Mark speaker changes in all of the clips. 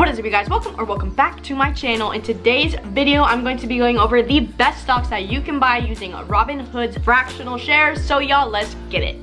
Speaker 1: What is up, you guys? Welcome back to my channel. In today's video, I'm going to be going over the best stocks that you can buy using Robinhood's fractional shares. So y'all, let's get it.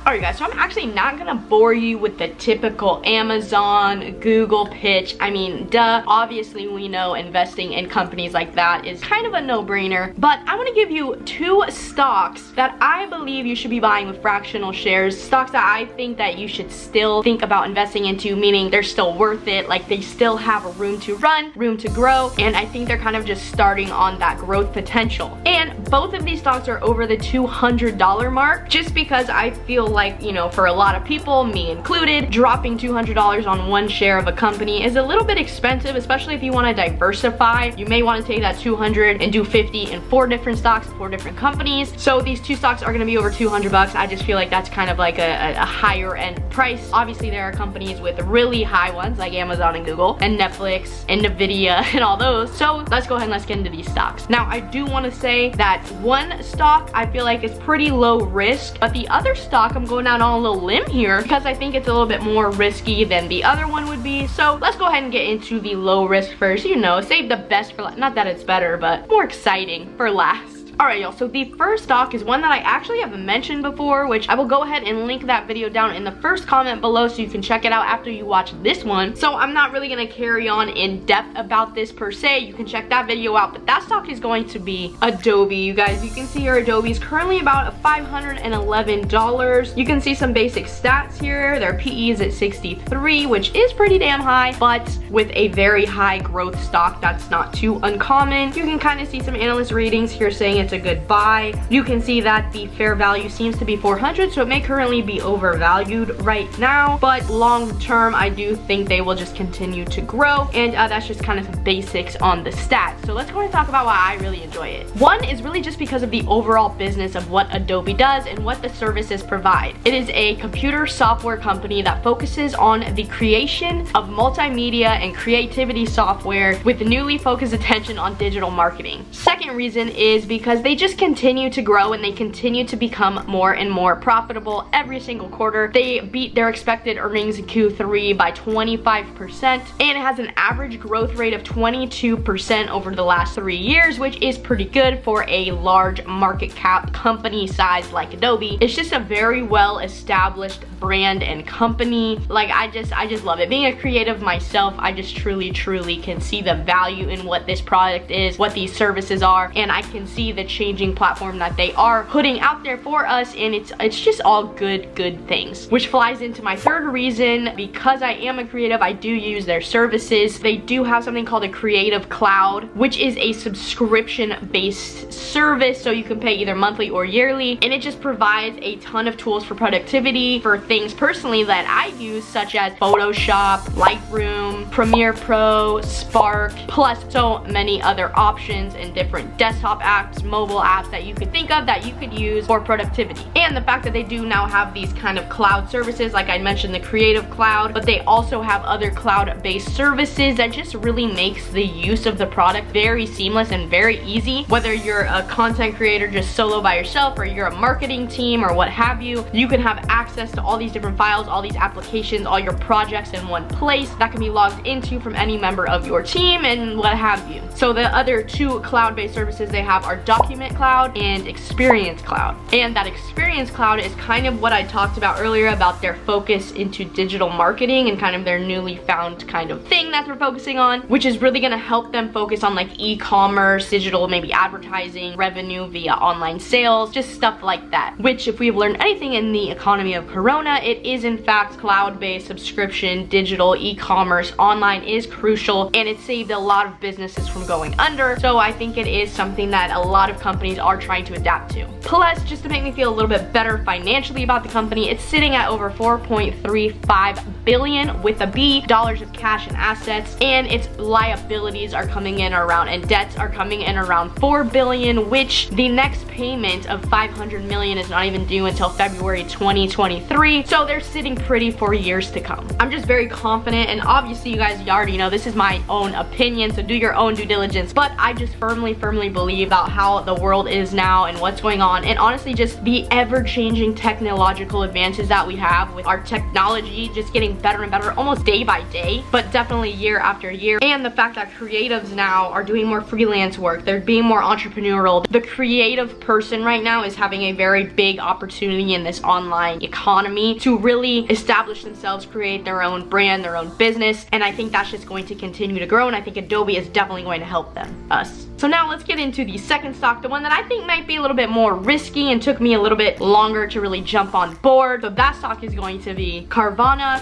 Speaker 1: Alright guys, so I'm actually not gonna bore you with the typical Amazon, Google pitch. I mean, duh. Obviously, we know investing in companies like that is kind of a no-brainer. But I want to give you two stocks that I believe you should be buying with fractional shares. Stocks that I think that you should still think about investing into, meaning they're still worth it. Like, they still have a room to run, room to grow, and I think they're kind of just starting on that growth potential. And both of these stocks are over the $200 mark, just because I feel like, you know, for a lot of people, me included, dropping $200 on one share of a company is a little bit expensive, especially if you want to diversify. You may want to take that 200 and do 50 in 4 different stocks, 4 different companies. So these two stocks are going to be over 200 bucks. I just feel like that's kind of like a higher end price. Obviously, there are companies with really high ones like Amazon and Google and Netflix and Nvidia and all those. So let's go ahead and let's get into these stocks. Now, I do want to say that one stock I feel like is pretty low risk, but the other stock, I'm going out on a little limb here because I think it's a little bit more risky than the other one would be. So let's go ahead and get into the low risk first. You know, save the best for last. Not that it's better, but more exciting for last. Alright y'all, so the first stock is one that I actually have mentioned before, which I will go ahead and link that video down in the first comment below so you can check it out after you watch this one. So I'm not really going to carry on in depth about this per se. You can check that video out, but that stock is going to be Adobe. You guys, you can see here Adobe is currently about $511. You can see some basic stats here. Their PE is at 63, which is pretty damn high, but with a very high growth stock, that's not too uncommon. You can kind of see some analyst ratings here saying it's a good buy. You can see that the fair value seems to be 400, so it may currently be overvalued right now, but long term I do think they will just continue to grow, and that's just kind of the basics on the stats. So let's go ahead and talk about why I really enjoy it. One is really just because of the overall business of what Adobe does and what the services provide. It is a computer software company that focuses on the creation of multimedia and creativity software with newly focused attention on digital marketing. Second reason is because they just continue to grow and they continue to become more and more profitable every single quarter. They beat their expected earnings in Q3 by 25%, and it has an average growth rate of 22% over the last 3 years, which is pretty good for a large market cap company size like Adobe. It's just a very well established brand and company. Like, I just love it. Being a creative myself, I just truly can see the value in what this product is, what these services are, and I can see the changing platform that they are putting out there for us, and it's just all good things. Which flies into my third reason. Because I am a creative, I do use their services. They do have something called a Creative Cloud, which is a subscription based service, so you can pay either monthly or yearly, and it just provides a ton of tools for productivity for things personally that I use, such as Photoshop, Lightroom, Premiere Pro, Spark, plus so many other options and different desktop apps, mobile apps that you could think of that you could use for productivity. And the fact that they do now have these kind of cloud services, like I mentioned, the Creative Cloud, but they also have other cloud-based services that just really makes the use of the product very seamless and very easy. Whether you're a content creator just solo by yourself, or you're a marketing team or what have you, you can have access to all these different files, all these applications, all your projects in one place that can be logged into from any member of your team and what have you. So the other two cloud-based services they have are Document Cloud and Experience Cloud. And that Experience Cloud is kind of what I talked about earlier about their focus into digital marketing and kind of their newly found kind of thing that they're focusing on, which is really going to help them focus on like e-commerce, digital, maybe advertising, revenue via online sales, just stuff like that. Which, if we've learned anything in the economy of Corona, it is in fact cloud-based subscription, digital, e-commerce, online is crucial, and it saved a lot of businesses from going under. So I think it is something that a lot of companies are trying to adapt to. Plus, just to make me feel a little bit better financially about the company, it's sitting at over $4.35 billion with a B dollars of cash and assets, and its liabilities are coming in around, and debts are coming in around 4 billion, which the next payment of 500 million is not even due until February 2023. So they're sitting pretty for years to come. I'm just very confident, and obviously you guys already know this is my own opinion, so do your own due diligence, but I just firmly believe about how the world is now and what's going on, and honestly just the ever-changing technological advances that we have with our technology just getting better and better almost day by day, but definitely year after year. And the fact that creatives now are doing more freelance work, they're being more entrepreneurial. The creative person right now is having a very big opportunity in this online economy to really establish themselves, create their own brand, their own business, and I think that's just going to continue to grow, and I think Adobe is definitely going to help us. So now let's get into the second stock, the one that I think might be a little bit more risky and took me a little bit longer to really jump on board. So that stock is going to be Carvana,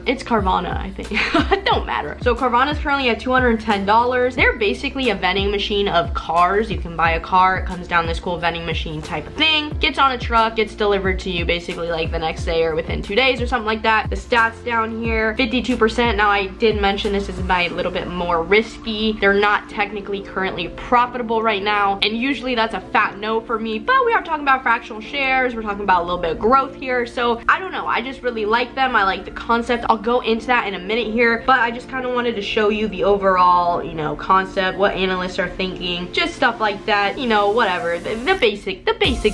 Speaker 1: it's Carvana, I think. It don't matter. So Carvana is currently at $210. They're basically a vending machine of cars. You can buy a car, it comes down this cool vending machine type of thing, gets on a truck, gets delivered to you basically like the next day or within 2 days or something like that. The stats down here, 52%. Now I did mention this is a little bit more risky. They're not technically currently profitable right now, and usually that's a fat no for me, but we are talking about fractional shares, we're talking about a little bit of growth here, so I don't know, I just really like them. I like the concept. I'll go into that in a minute here, but I just kind of wanted to show you the overall, you know, concept, what analysts are thinking, just stuff like that, you know, whatever, the basic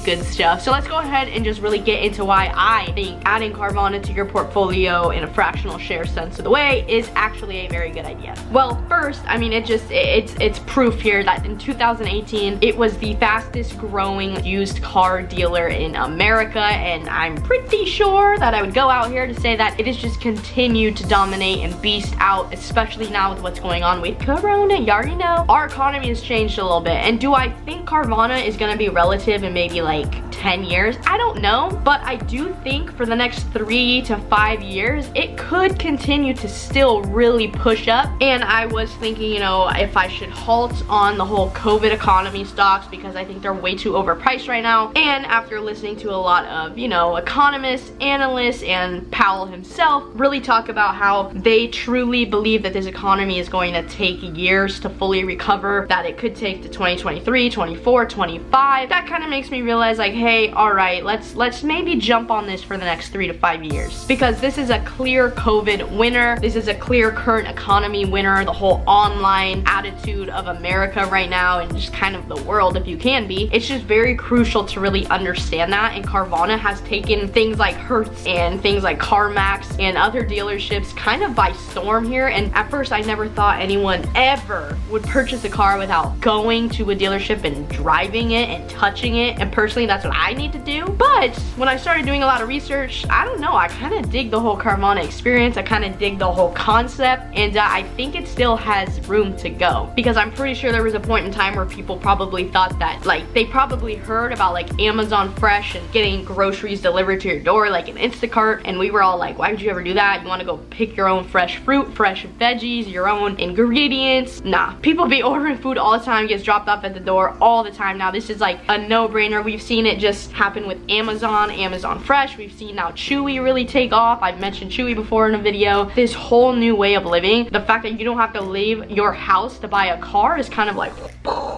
Speaker 1: good stuff. So let's go ahead and just really get into why I think adding Carvana to your portfolio in a fractional share sense of the way is actually a very good idea. Well, first, I mean, it's proof here that in 2018 it was the fastest growing used car dealer in America, and I'm pretty sure that I would go out here to say that it has just continued to dominate and beast out, especially now with what's going on with Corona. You already know our economy has changed a little bit, and do I think Carvana is going to be relative in maybe like 10 years? I don't know, but I do think for the next 3 to 5 years it could continue to still really push up. And I was thinking, you know, if I should halt on the whole COVID economy stocks because I think they're way too overpriced right now. And after listening to a lot of, you know, economists, analysts, and Powell himself really talk about how they truly believe that this economy is going to take years to fully recover, that it could take to 2023, 24, 25, that kind of makes me realize like, hey, all right, let's maybe jump on this for the next 3 to 5 years, because this is a clear COVID winner. This is a clear current economy winner. The whole online attitude of America right now, and just kind of the world, if you can be, it's just very crucial to really understand that. And Carvana has taken things like Hertz and things like CarMax and other dealerships kind of by storm here. And at first I never thought anyone ever would purchase a car without going to a dealership and driving it and touching it, and personally that's what I need to do. But when I started doing a lot of research, I don't know, I kind of dig the whole Carvana experience. I kind of dig the whole concept, and I think it still has room to go, because I'm pretty sure there was a point in time where people probably thought that, like, they probably heard about like Amazon Fresh and getting groceries delivered to your door like an Instacart, and we were all like, why would you ever do that? You want to go pick your own fresh fruit, fresh veggies, your own ingredients? Nah, people be ordering food all the time, gets dropped off at the door all the time now. This is like a no-brainer. We've seen it just happen with Amazon Fresh. We've seen now Chewy really take off. I've mentioned Chewy before in a video. This whole new way of living, the fact that you don't have to leave your house to buy a car is kind of like,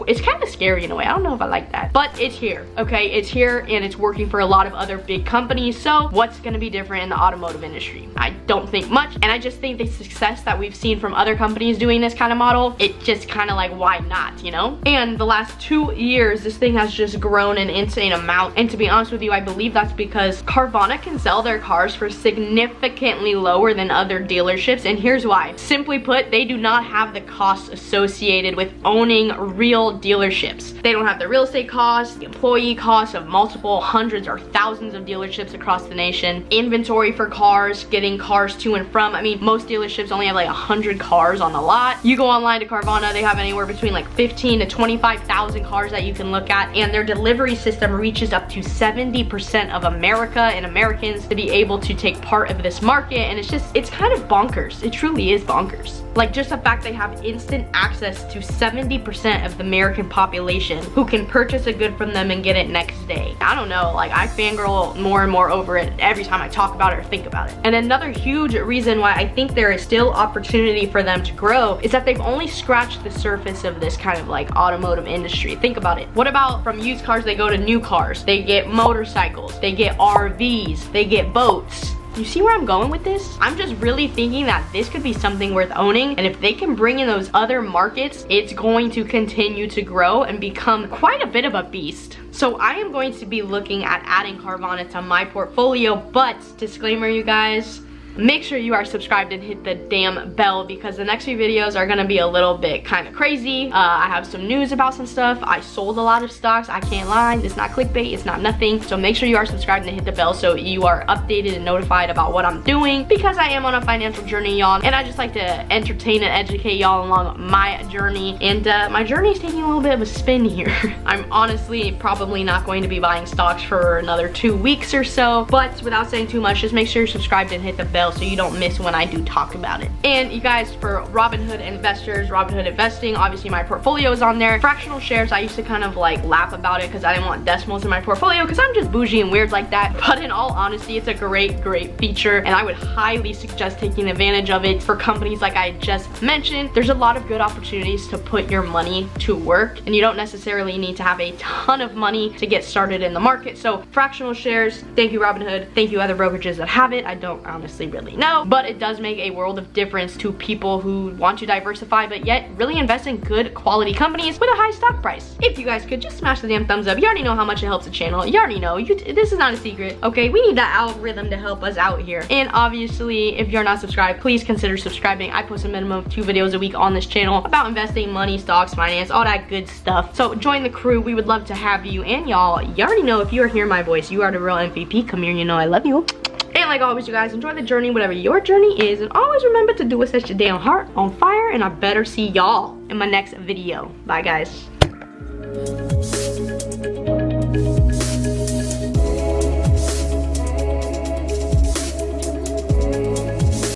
Speaker 1: it's kind of scary in a way. I don't know if I like that, but it's here, okay? It's here, and it's working for a lot of other big companies. So what's gonna be different in the automotive industry? I don't think much, and I just think the success that we've seen from other companies doing this kind of model, it just kind of like, why not, you know? And the last 2 years, this thing has just grown an insane amount, and to be honest with you, I believe that's because Carvana can sell their cars for significantly lower than other dealerships, and here's why. Simply put, they do not have the costs associated with owning real dealerships. They don't have the real estate costs, the employee costs of multiple hundreds or thousands of dealerships across the nation, inventory for cars, getting cars to and from. I mean, most dealerships only have like 100 cars on the lot. You go online to Carvana, they have anywhere between like 15 to 25,000 cars that you can look at, and their delivery system reaches up to 70% of America and Americans to be able to take part of this market, and it's kind of bonkers. It truly is bonkers. Like, just the fact they have instant access to 70% of the American population who can purchase a good from them and get it next day. I don't know, like, I fangirl more and more over it every time I talk about it or think about it. And another huge reason why I think there is still opportunity for them to grow is that they've only scratched the surface of this kind of like automotive industry. Think about it. What about from used cars they go to new cars? They get motorcycles, they get RVs, they get boats. You see where I'm going with this? I'm just really thinking that this could be something worth owning, and if they can bring in those other markets, it's going to continue to grow and become quite a bit of a beast. So I am going to be looking at adding Carvana to my portfolio, but disclaimer, you guys, make sure you are subscribed and hit the damn bell, because the next few videos are gonna be a little bit kind of crazy. I have some news about some stuff. I sold a lot of stocks, I can't lie. It's not clickbait, it's not nothing. So make sure you are subscribed and hit the bell so you are updated and notified about what I'm doing, because I am on a financial journey, y'all, and I just like to entertain and educate y'all along my journey. And my journey is taking a little bit of a spin here. I'm honestly probably not going to be buying stocks for another 2 weeks or so, but without saying too much, just make sure you're subscribed and hit the bell so you don't miss when I do talk about it. And you guys, for Robinhood investors, Robinhood investing, obviously my portfolio is on there. Fractional shares, I used to kind of like laugh about it because I didn't want decimals in my portfolio because I'm just bougie and weird like that. But in all honesty, it's a great feature, and I would highly suggest taking advantage of it for companies like I just mentioned. There's a lot of good opportunities to put your money to work, and you don't necessarily need to have a ton of money to get started in the market. So fractional shares, thank you Robinhood, thank you other brokerages that have it. I don't honestly really know, but it does make a world of difference to people who want to diversify but yet really invest in good quality companies with a high stock price. If you guys could just smash the damn thumbs up. You already know how much it helps the channel. You already know. This is not a secret, okay? We need that algorithm to help us out here. And obviously, if you're not subscribed, please consider subscribing. I post a minimum of 2 videos a week on this channel about investing, money, stocks, finance, all that good stuff. So join the crew. We would love to have you. And y'all, you already know, if you are hearing my voice, you are the real MVP. Come here, you know I love you. And like always, you guys, enjoy the journey, whatever your journey is, and always remember to do what sets your damn heart on fire, and I better see y'all in my next video. Bye, guys.